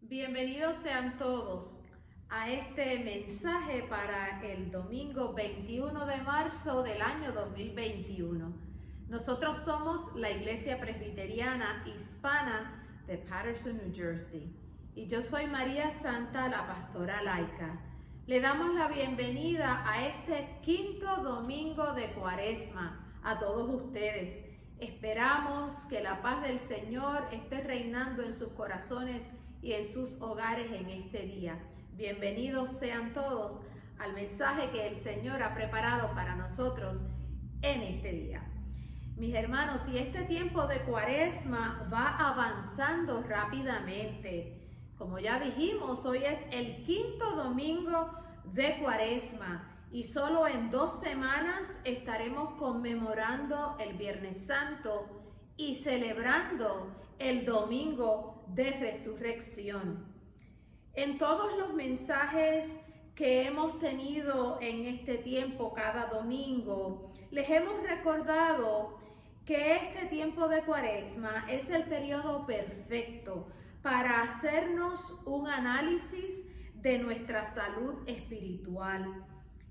Bienvenidos sean todos a este mensaje para el domingo 21 de marzo del año 2021. Nosotros somos la Iglesia Presbiteriana Hispana de Paterson, New Jersey. Y yo soy María Santa, la pastora laica. Le damos la bienvenida a este quinto domingo de Cuaresma a todos ustedes. Esperamos que la paz del Señor esté reinando en sus corazones y en sus hogares en este día. Bienvenidos sean todos al mensaje que el Señor ha preparado para nosotros en este día. Mis hermanos, y este tiempo de Cuaresma va avanzando rápidamente. Como ya dijimos, hoy es el quinto domingo de Cuaresma y solo en 2 semanas estaremos conmemorando el Viernes Santo y celebrando el Domingo de Resurrección. En todos los mensajes que hemos tenido en este tiempo cada domingo, les hemos recordado que este tiempo de Cuaresma es el periodo perfecto para hacernos un análisis de nuestra salud espiritual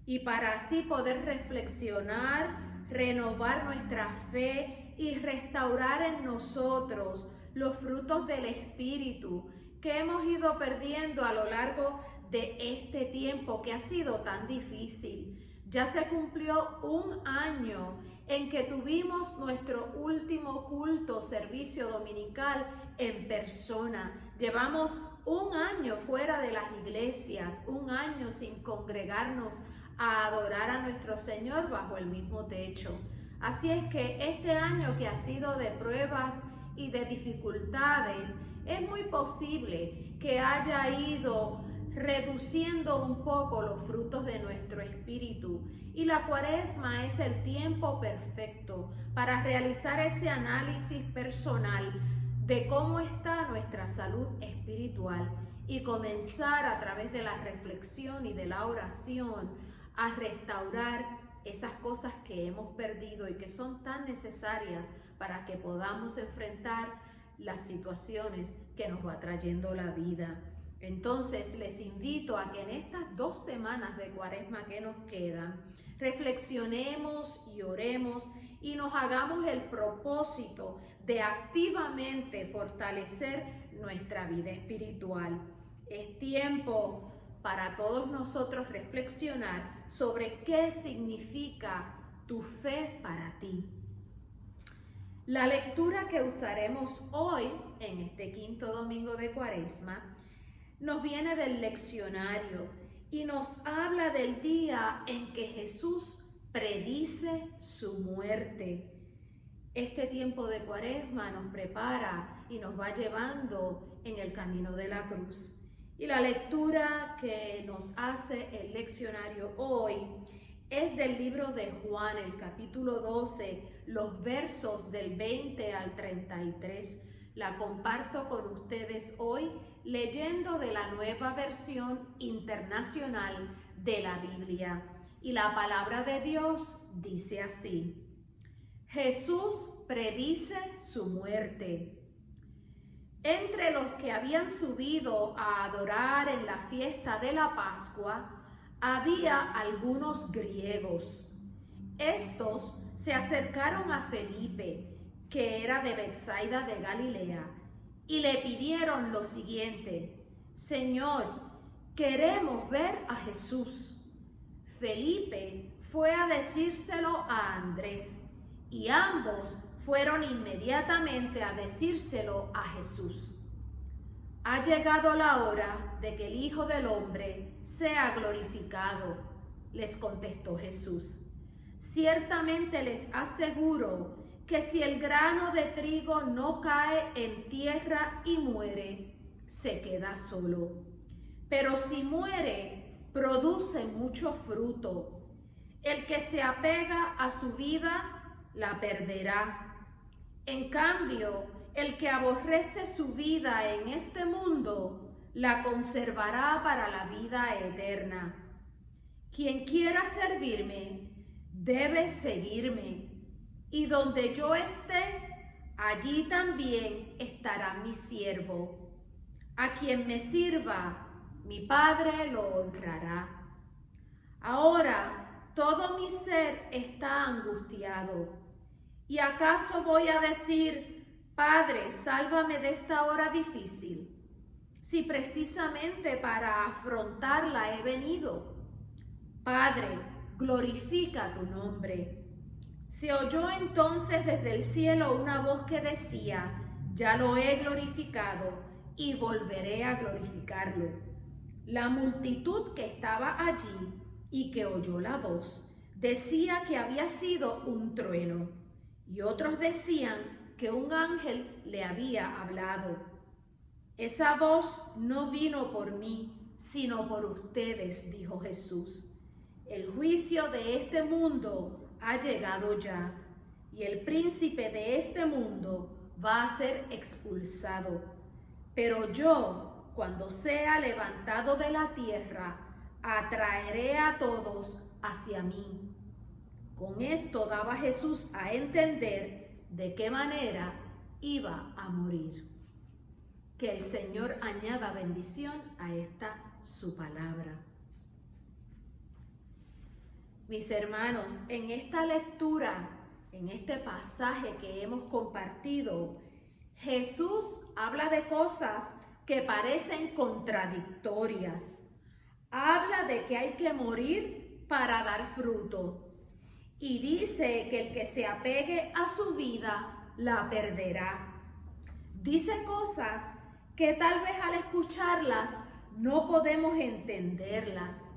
y para así poder reflexionar, renovar nuestra fe y restaurar en nosotros los frutos del Espíritu que hemos ido perdiendo a lo largo de este tiempo que ha sido tan difícil. Ya se cumplió 1 año en que tuvimos nuestro último culto, servicio dominical en persona. Llevamos 1 año fuera de las iglesias, 1 año sin congregarnos a adorar a nuestro Señor bajo el mismo techo. Así es que este año que ha sido de pruebas y de dificultades, es muy posible que haya ido reduciendo un poco los frutos de nuestro espíritu. Y la Cuaresma es el tiempo perfecto para realizar ese análisis personal de cómo está nuestra salud espiritual y comenzar a través de la reflexión y de la oración a restaurar esas cosas que hemos perdido y que son tan necesarias para que podamos enfrentar las situaciones que nos va trayendo la vida. Entonces les invito a que en estas 2 semanas de Cuaresma que nos quedan, reflexionemos y oremos y nos hagamos el propósito de activamente fortalecer nuestra vida espiritual. Es tiempo para todos nosotros reflexionar sobre qué significa tu fe para ti. La lectura que usaremos hoy, en este quinto domingo de Cuaresma, nos viene del leccionario y nos habla del día en que Jesús predice su muerte. Este tiempo de Cuaresma nos prepara y nos va llevando en el camino de la cruz. Y la lectura que nos hace el leccionario hoy es del libro de Juan, el capítulo 12, los versos del 20 al 33. La comparto con ustedes hoy leyendo de la Nueva Versión Internacional de la Biblia. Y la palabra de Dios dice así: Jesús predice su muerte. Entre los que habían subido a adorar en la fiesta de la Pascua, había algunos griegos. Estos se acercaron a Felipe, que era de Betsaida de Galilea, y le pidieron lo siguiente: Señor, queremos ver a Jesús. Felipe fue a decírselo a Andrés, y ambos fueron inmediatamente a decírselo a Jesús. Ha llegado la hora de que el Hijo del Hombre sea glorificado, les contestó Jesús. Ciertamente les aseguro que si el grano de trigo no cae en tierra y muere, se queda solo. Pero si muere, produce mucho fruto. El que se apega a su vida, la perderá. En cambio, el que aborrece su vida en este mundo, la conservará para la vida eterna. Quien quiera servirme, debe seguirme, y donde yo esté, allí también estará mi siervo. A quien me sirva, mi Padre lo honrará. Ahora todo mi ser está angustiado. ¿Y acaso voy a decir, Padre, sálvame de esta hora difícil? Si precisamente para afrontarla he venido. Padre, glorifica tu nombre. Se oyó entonces desde el cielo una voz que decía, ya lo he glorificado y volveré a glorificarlo. La multitud que estaba allí y que oyó la voz decía que había sido un trueno, y otros decían que un ángel le había hablado. Esa voz no vino por mí, sino por ustedes, dijo Jesús. El juicio de este mundo ha llegado ya, y el príncipe de este mundo va a ser expulsado. Pero yo, cuando sea levantado de la tierra, atraeré a todos hacia mí. Con esto daba Jesús a entender de qué manera iba a morir. Que el Señor añada bendición a esta su palabra. Mis hermanos, en esta lectura, en este pasaje que hemos compartido, Jesús habla de cosas que parecen contradictorias. Habla de que hay que morir para dar fruto. Y dice que el que se apegue a su vida la perderá. Dice cosas que tal vez al escucharlas no podemos entenderlas.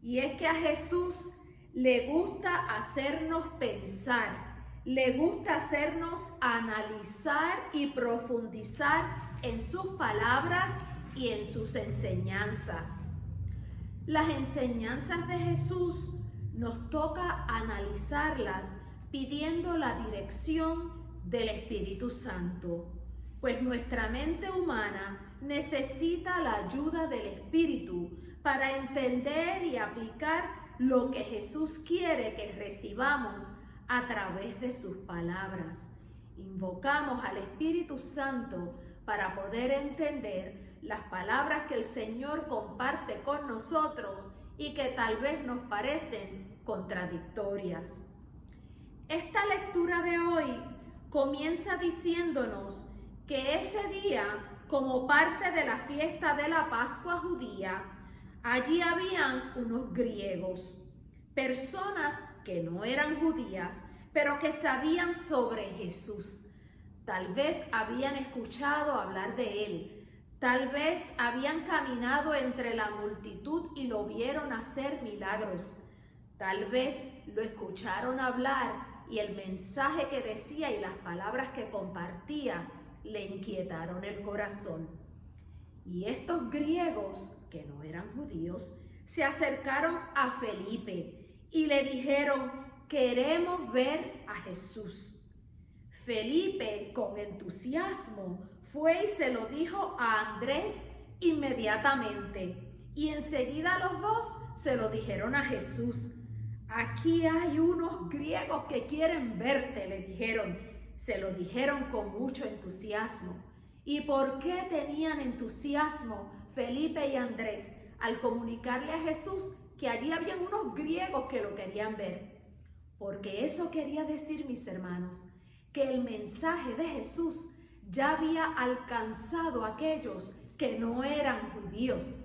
Y es que a Jesús le gusta hacernos pensar, le gusta hacernos analizar y profundizar en sus palabras y en sus enseñanzas. Las enseñanzas de Jesús nos toca analizarlas pidiendo la dirección del Espíritu Santo, pues nuestra mente humana necesita la ayuda del Espíritu para entender y aplicar lo que Jesús quiere que recibamos a través de sus palabras. Invocamos al Espíritu Santo para poder entender las palabras que el Señor comparte con nosotros y que tal vez nos parecen contradictorias. Esta lectura de hoy comienza diciéndonos que ese día, como parte de la fiesta de la Pascua judía, allí habían unos griegos, personas que no eran judías, pero que sabían sobre Jesús. Tal vez habían escuchado hablar de él. Tal vez habían caminado entre la multitud y lo vieron hacer milagros. Tal vez lo escucharon hablar y el mensaje que decía y las palabras que compartía le inquietaron el corazón. Y estos griegos, que no eran judíos, se acercaron a Felipe y le dijeron, queremos ver a Jesús. Felipe, con entusiasmo, fue y se lo dijo a Andrés inmediatamente. Y enseguida los dos se lo dijeron a Jesús. Aquí hay unos griegos que quieren verte, le dijeron. Se lo dijeron con mucho entusiasmo. ¿Y por qué tenían entusiasmo Felipe y Andrés al comunicarle a Jesús que allí habían unos griegos que lo querían ver? Porque eso quería decir, mis hermanos, que el mensaje de Jesús ya había alcanzado a aquellos que no eran judíos,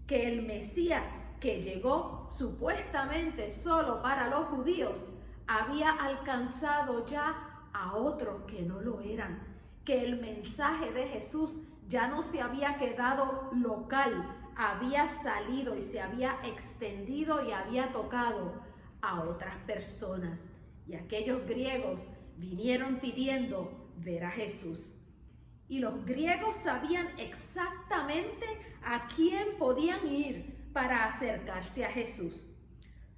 que el Mesías que llegó supuestamente solo para los judíos había alcanzado ya a otros que no lo eran, que el mensaje de Jesús ya no se había quedado local, había salido y se había extendido y había tocado a otras personas. Y aquellos griegos vinieron pidiendo ver a Jesús. Y los griegos sabían exactamente a quién podían ir para acercarse a Jesús.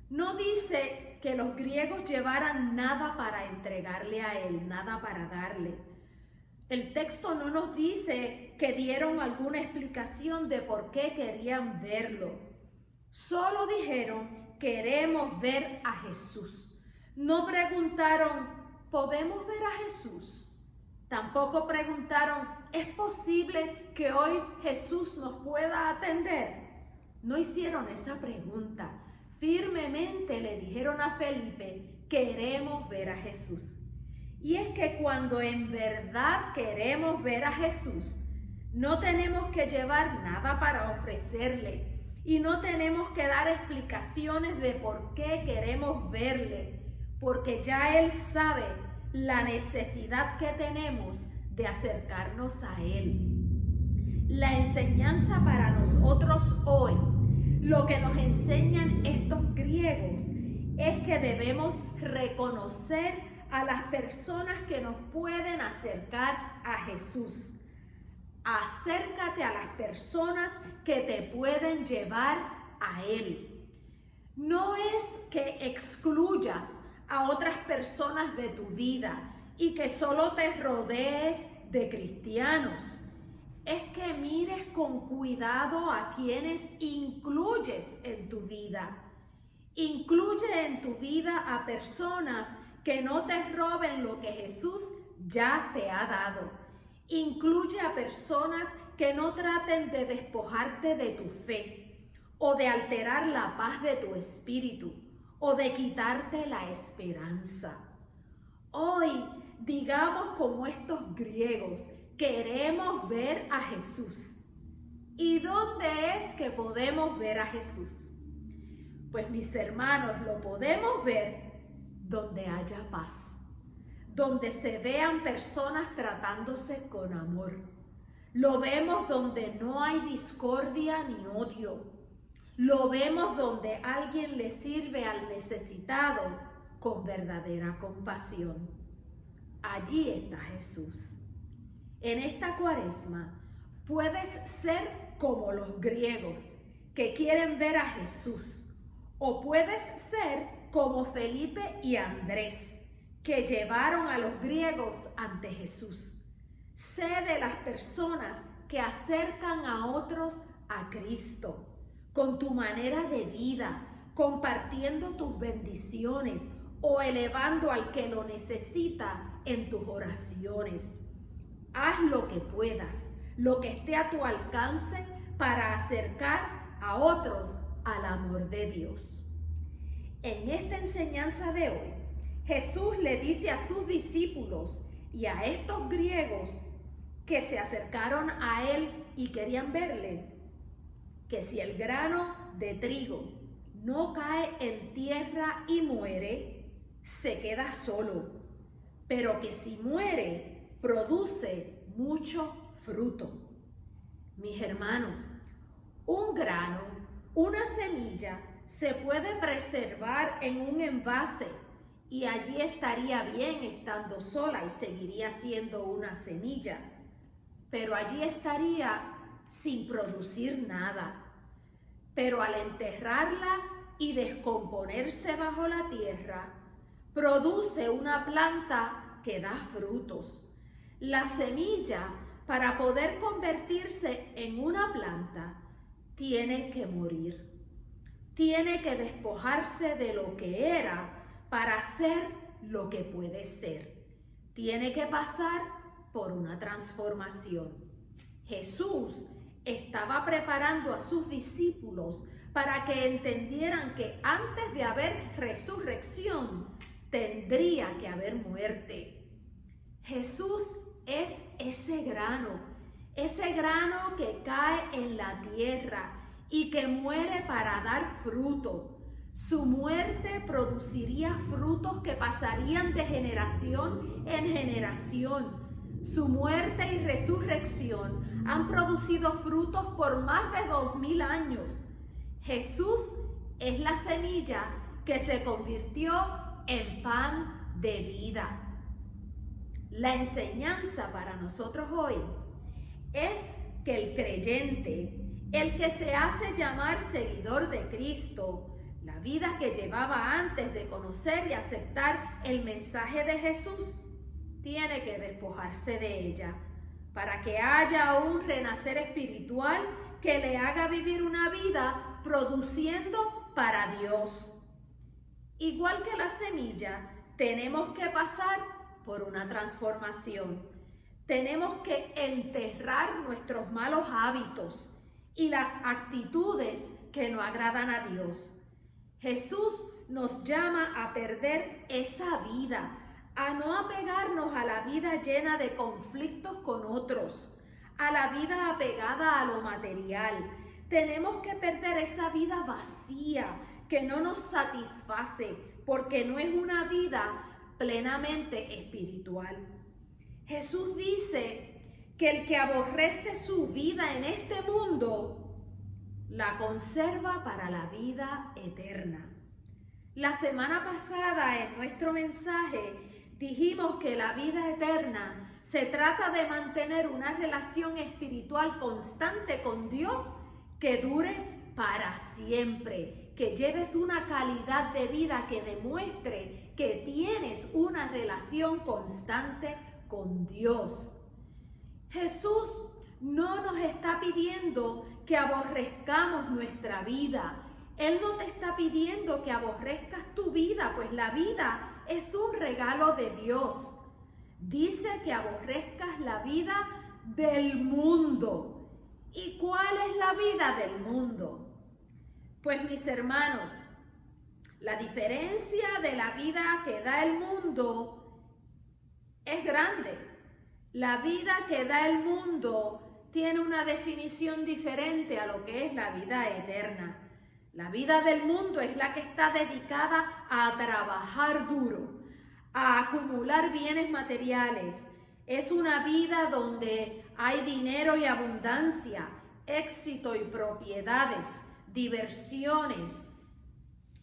No dice que los griegos llevaran nada para entregarle a él, nada para darle. El texto no nos dice que dieron alguna explicación de por qué querían verlo. Solo dijeron, queremos ver a Jesús. No preguntaron, ¿podemos ver a Jesús? Tampoco preguntaron, ¿es posible que hoy Jesús nos pueda atender? No hicieron esa pregunta. Firmemente le dijeron a Felipe, queremos ver a Jesús. Y es que cuando en verdad queremos ver a Jesús, no tenemos que llevar nada para ofrecerle y no tenemos que dar explicaciones de por qué queremos verle, porque ya Él sabe la necesidad que tenemos de acercarnos a Él. La enseñanza para nosotros hoy, lo que nos enseñan estos griegos, es que debemos reconocer a las personas que nos pueden acercar a Jesús. Acércate a las personas que te pueden llevar a Él. No es que excluyas a otras personas de tu vida y que solo te rodees de cristianos. Es que mires con cuidado a quienes incluyes en tu vida. Incluye en tu vida a personas que no te roben lo que Jesús ya te ha dado. Incluye a personas que no traten de despojarte de tu fe o de alterar la paz de tu espíritu o de quitarte la esperanza. Hoy, digamos como estos griegos, queremos ver a Jesús. ¿Y dónde es que podemos ver a Jesús? Pues mis hermanos, lo podemos ver donde haya paz, donde se vean personas tratándose con amor. Lo vemos donde no hay discordia ni odio. Lo vemos donde alguien le sirve al necesitado con verdadera compasión. Allí está Jesús. En esta Cuaresma puedes ser como los griegos que quieren ver a Jesús, o puedes ser como Felipe y Andrés, que llevaron a los griegos ante Jesús. Sé de las personas que acercan a otros a Cristo, con tu manera de vida, compartiendo tus bendiciones o elevando al que lo necesita en tus oraciones. Haz lo que puedas, lo que esté a tu alcance para acercar a otros al amor de Dios. En esta enseñanza de hoy, Jesús le dice a sus discípulos y a estos griegos que se acercaron a Él y querían verle, que si el grano de trigo no cae en tierra y muere, se queda solo, pero que si muere, produce mucho fruto. Mis hermanos, un grano, una semilla, se puede preservar en un envase y allí estaría bien estando sola y seguiría siendo una semilla, pero allí estaría sin producir nada. Pero al enterrarla y descomponerse bajo la tierra, produce una planta que da frutos. La semilla, para poder convertirse en una planta, tiene que morir. Tiene que despojarse de lo que era para ser lo que puede ser. Tiene que pasar por una transformación. Jesús estaba preparando a sus discípulos para que entendieran que antes de haber resurrección, tendría que haber muerte. Jesús es ese grano que cae en la tierra y que muere para dar fruto. Su muerte produciría frutos que pasarían de generación en generación. Su muerte y resurrección han producido frutos por más de 2000 años. Jesús es la semilla que se convirtió en pan de vida. La enseñanza para nosotros hoy es que el creyente, el que se hace llamar seguidor de Cristo, la vida que llevaba antes de conocer y aceptar el mensaje de Jesús, tiene que despojarse de ella para que haya un renacer espiritual que le haga vivir una vida produciendo para Dios. Igual que la semilla, tenemos que pasar por una transformación. Tenemos que enterrar nuestros malos hábitos y las actitudes que no agradan a Dios. Jesús nos llama a perder esa vida, a no apegarnos a la vida llena de conflictos con otros, a la vida apegada a lo material. Tenemos que perder esa vida vacía que no nos satisface, porque no es una vida plenamente espiritual. Jesús dice que el que aborrece su vida en este mundo, la conserva para la vida eterna. La semana pasada en nuestro mensaje dijimos que la vida eterna se trata de mantener una relación espiritual constante con Dios que dure para siempre, que lleves una calidad de vida que demuestre que tienes una relación constante con Dios. Jesús no nos está pidiendo que aborrezcamos nuestra vida. Él no te está pidiendo que aborrezcas tu vida, pues la vida es un regalo de Dios. Dice que aborrezcas la vida del mundo. ¿Y cuál es la vida del mundo? Pues mis hermanos, la diferencia de la vida que da el mundo es grande. La vida que da el mundo tiene una definición diferente a lo que es la vida eterna. La vida del mundo es la que está dedicada a trabajar duro, a acumular bienes materiales. Es una vida donde hay dinero y abundancia, éxito y propiedades, diversiones.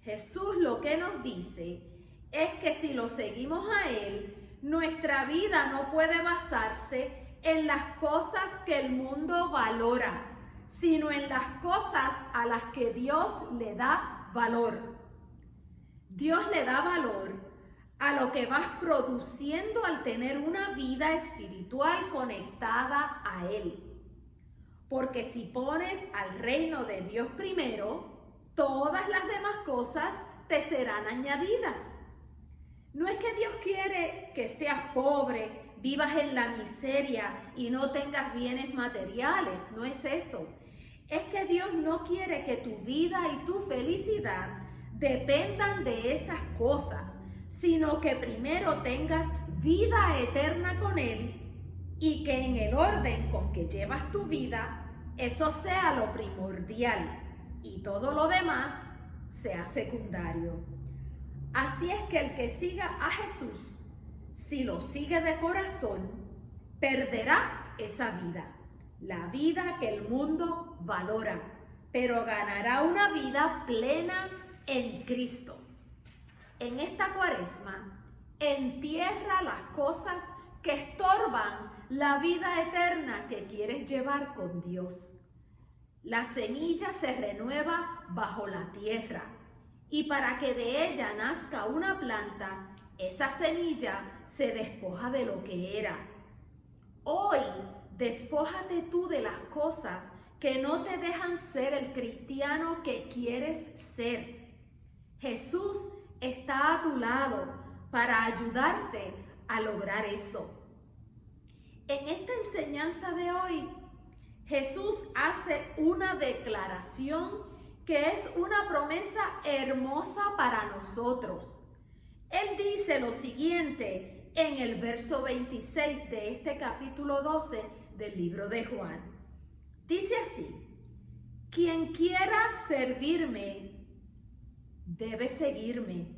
Jesús lo que nos dice es que si lo seguimos a Él, nuestra vida no puede basarse en las cosas que el mundo valora, sino en las cosas a las que Dios le da valor. Dios le da valor a lo que vas produciendo al tener una vida espiritual conectada a Él. Porque si pones al reino de Dios primero, todas las demás cosas te serán añadidas. No es que Dios quiere que seas pobre, vivas en la miseria y no tengas bienes materiales, no es eso. Es que Dios no quiere que tu vida y tu felicidad dependan de esas cosas, sino que primero tengas vida eterna con Él y que en el orden con que llevas tu vida, eso sea lo primordial y todo lo demás sea secundario. Así es que el que siga a Jesús, si lo sigue de corazón, perderá esa vida, la vida que el mundo valora, pero ganará una vida plena en Cristo. En esta Cuaresma, entierra las cosas que estorban la vida eterna que quieres llevar con Dios. La semilla se renueva bajo la tierra y para que de ella nazca una planta, esa semilla se despoja de lo que era. Hoy, despójate tú de las cosas que no te dejan ser el cristiano que quieres ser. Jesús está a tu lado para ayudarte a lograr eso. En esta enseñanza de hoy, Jesús hace una declaración que es una promesa hermosa para nosotros. Él dice lo siguiente en el verso 26 de este capítulo 12 del libro de Juan. Dice así: quien quiera servirme, debe seguirme,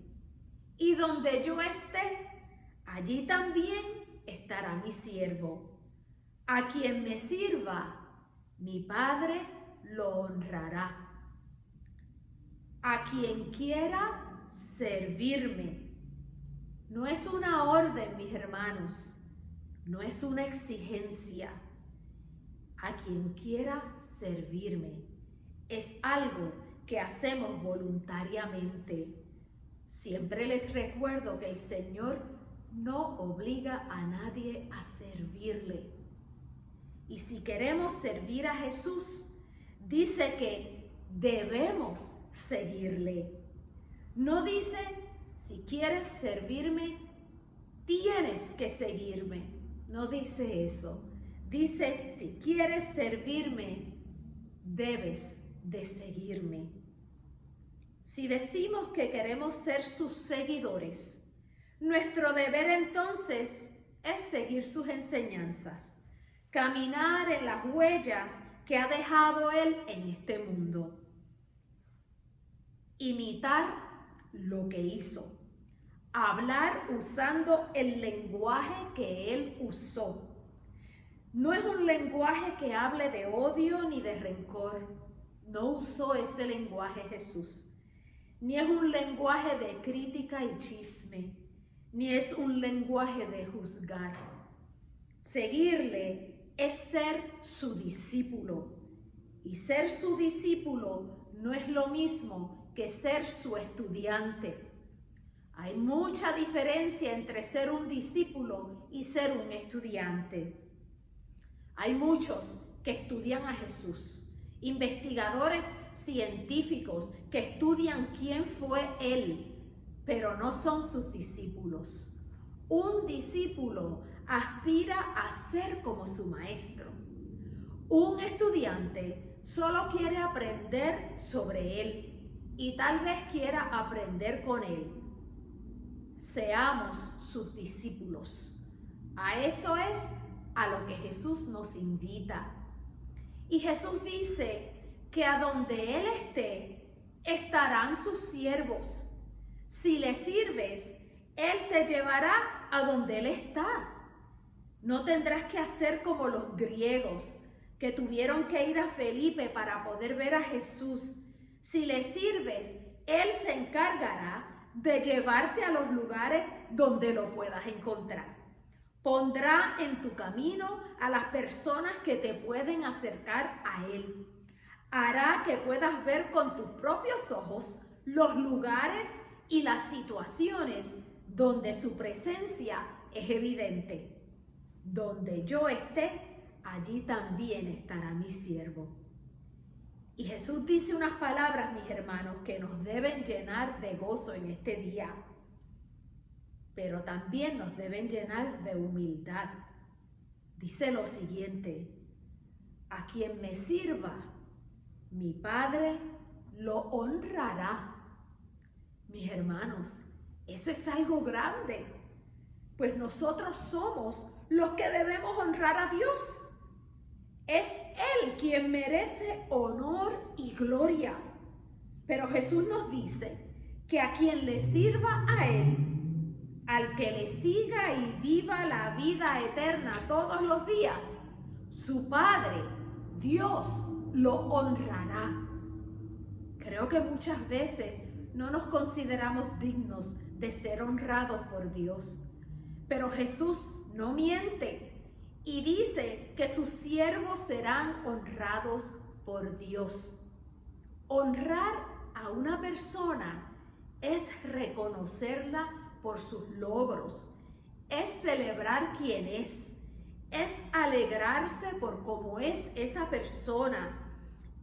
y donde yo esté, allí también estará mi siervo. A quien me sirva, mi Padre lo honrará. A quien quiera servirme. No es una orden, mis hermanos, no es una exigencia. A quien quiera servirme. Es algo que hacemos voluntariamente. Siempre les recuerdo que el Señor no obliga a nadie a servirle. Y si queremos servir a Jesús, dice que debemos seguirle. No dice, si quieres servirme, tienes que seguirme. no dice eso. Dice, si quieres servirme, debes de seguirme. Si decimos que queremos ser sus seguidores, nuestro deber entonces es seguir sus enseñanzas, caminar en las huellas que ha dejado Él en este mundo, imitar lo que hizo, hablar usando el lenguaje que Él usó. No es un lenguaje que hable de odio ni de rencor. No usó ese lenguaje Jesús. Ni es un lenguaje de crítica y chisme, ni es un lenguaje de juzgar. Seguirle es ser su discípulo. Y ser su discípulo no es lo mismo que ser su estudiante. Hay mucha diferencia entre ser un discípulo y ser un estudiante. Hay muchos que estudian a Jesús, investigadores científicos que estudian quién fue Él, pero no son sus discípulos. Un discípulo aspira a ser como su maestro. Un estudiante solo quiere aprender sobre Él y tal vez quiera aprender con Él. Seamos sus discípulos. A eso es a lo que Jesús nos invita. Y Jesús dice que a donde Él esté, estarán sus siervos. Si le sirves, Él te llevará a donde Él está. No tendrás que hacer como los griegos, que tuvieron que ir a Felipe para poder ver a Jesús. Si le sirves, Él se encargará de llevarte a los lugares donde lo puedas encontrar. Pondrá en tu camino a las personas que te pueden acercar a Él. Hará que puedas ver con tus propios ojos los lugares y las situaciones donde su presencia es evidente. Donde yo esté, allí también estará mi siervo. Y Jesús dice unas palabras, mis hermanos, que nos deben llenar de gozo en este día, pero también nos deben llenar de humildad. Dice lo siguiente: a quien me sirva, mi Padre lo honrará. Mis hermanos, eso es algo grande, pues nosotros somos los que debemos honrar a Dios. Es Él quien merece honor y gloria. Pero Jesús nos dice que a quien le sirva a Él, al que le siga y viva la vida eterna todos los días, su Padre, Dios, lo honrará. Creo que muchas veces no nos consideramos dignos de ser honrados por Dios, pero Jesús no miente y dice que sus siervos serán honrados por Dios. Honrar a una persona es reconocerla por sus logros, es celebrar quién es alegrarse por cómo es esa persona,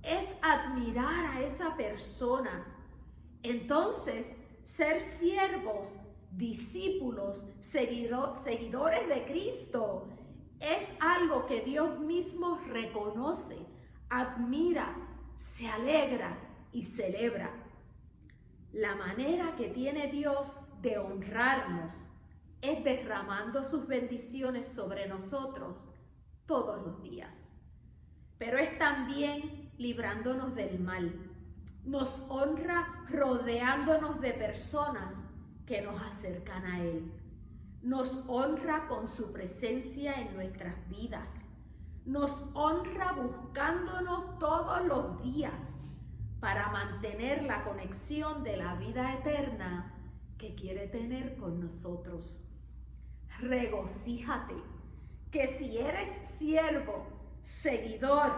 es admirar a esa persona. Entonces, ser siervos, discípulos, seguidores de Cristo, es algo que Dios mismo reconoce, admira, se alegra y celebra. La manera que tiene Dios de honrarnos es derramando sus bendiciones sobre nosotros todos los días. Pero es también librándonos del mal. Nos honra rodeándonos de personas que nos acercan a Él. Nos honra con su presencia en nuestras vidas. Nos honra buscándonos todos los días para mantener la conexión de la vida eterna que quiere tener con nosotros. Regocíjate que si eres siervo, seguidor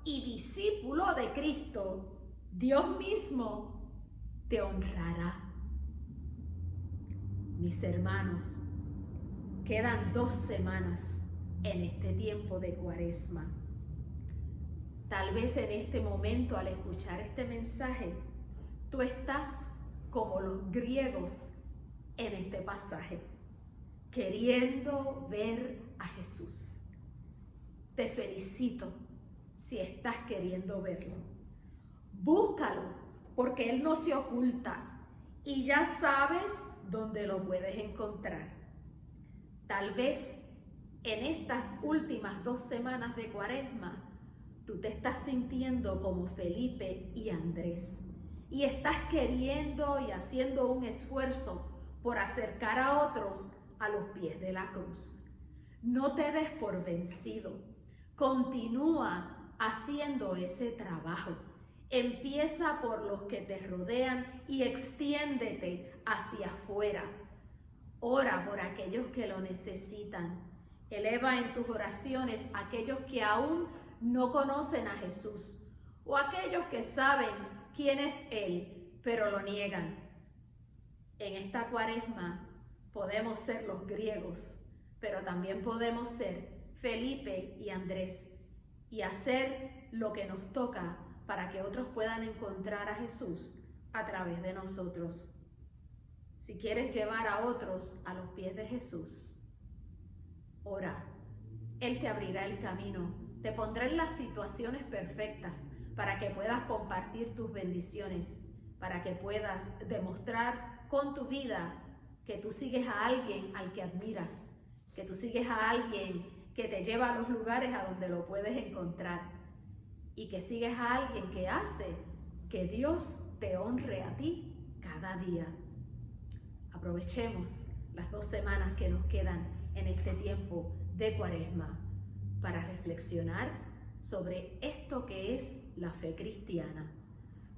y discípulo de Cristo, Dios mismo te honrará. Mis hermanos, quedan 2 semanas en este tiempo de Cuaresma. Tal vez en este momento, al escuchar este mensaje, tú estás como los griegos en este pasaje. queriendo ver a Jesús. Te felicito si estás queriendo verlo. Búscalo, porque Él no se oculta y ya sabes dónde lo puedes encontrar. Tal vez en estas últimas 2 semanas de Cuaresma, tú te estás sintiendo como Felipe y Andrés y estás queriendo y haciendo un esfuerzo por acercar a otros a los pies de la cruz. No te des por vencido. Continúa haciendo ese trabajo. Empieza por los que te rodean y extiéndete hacia afuera. Ora por aquellos que lo necesitan. Eleva en tus oraciones a aquellos que aún no conocen a Jesús o aquellos que saben quién es Él, pero lo niegan. En esta Cuaresma podemos ser los griegos, pero también podemos ser Felipe y Andrés y hacer lo que nos toca para que otros puedan encontrar a Jesús a través de nosotros. Si quieres llevar a otros a los pies de Jesús, ora. Él te abrirá el camino, te pondrá en las situaciones perfectas para que puedas compartir tus bendiciones, para que puedas demostrar con tu vida que tú sigues a alguien al que admiras, que tú sigues a alguien que te lleva a los lugares a donde lo puedes encontrar y que sigues a alguien que hace que Dios te honre a ti cada día. Aprovechemos las 2 semanas que nos quedan en este tiempo de Cuaresma para reflexionar sobre esto que es la fe cristiana,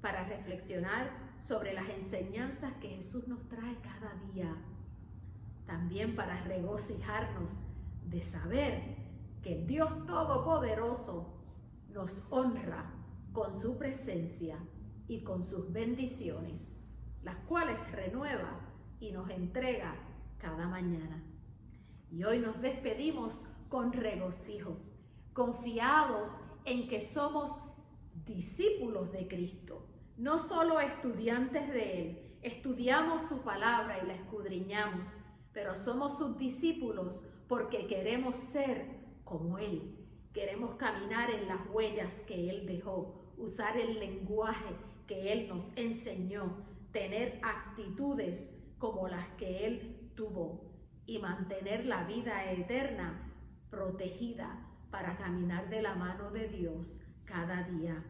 para reflexionar sobre las enseñanzas que Jesús nos trae cada día, también para regocijarnos de saber que el Dios Todopoderoso nos honra con su presencia y con sus bendiciones, las cuales renueva y nos entrega cada mañana. Y hoy nos despedimos con regocijo, confiados en que somos discípulos de Cristo, no solo estudiantes de Él. Estudiamos su palabra y la escudriñamos, pero somos sus discípulos porque queremos ser como Él. Queremos caminar en las huellas que Él dejó, usar el lenguaje que Él nos enseñó, tener actitudes como las que Él tuvo y mantener la vida eterna protegida para caminar de la mano de Dios cada día.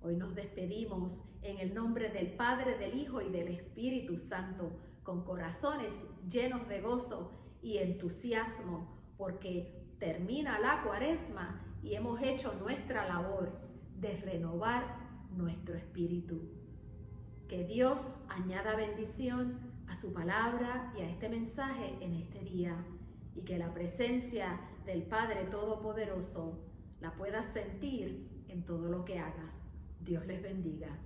Hoy nos despedimos en el nombre del Padre, del Hijo y del Espíritu Santo, con corazones llenos de gozo y entusiasmo, porque termina la Cuaresma y hemos hecho nuestra labor de renovar nuestro espíritu. Que Dios añada bendición a su palabra y a este mensaje en este día, y que la presencia del Padre Todopoderoso la puedas sentir en todo lo que hagas. Dios les bendiga.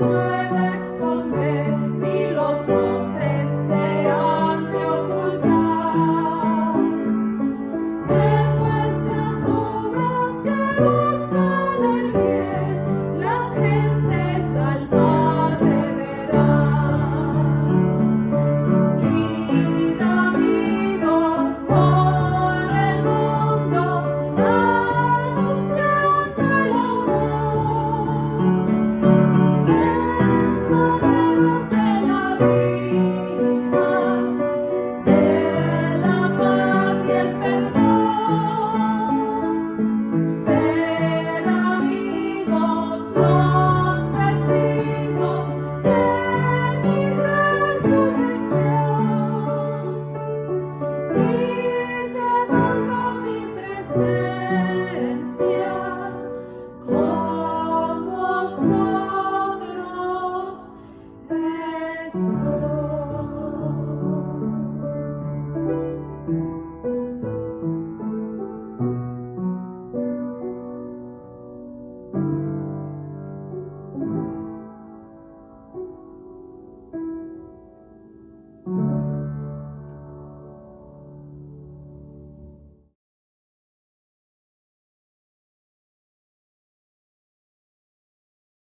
puede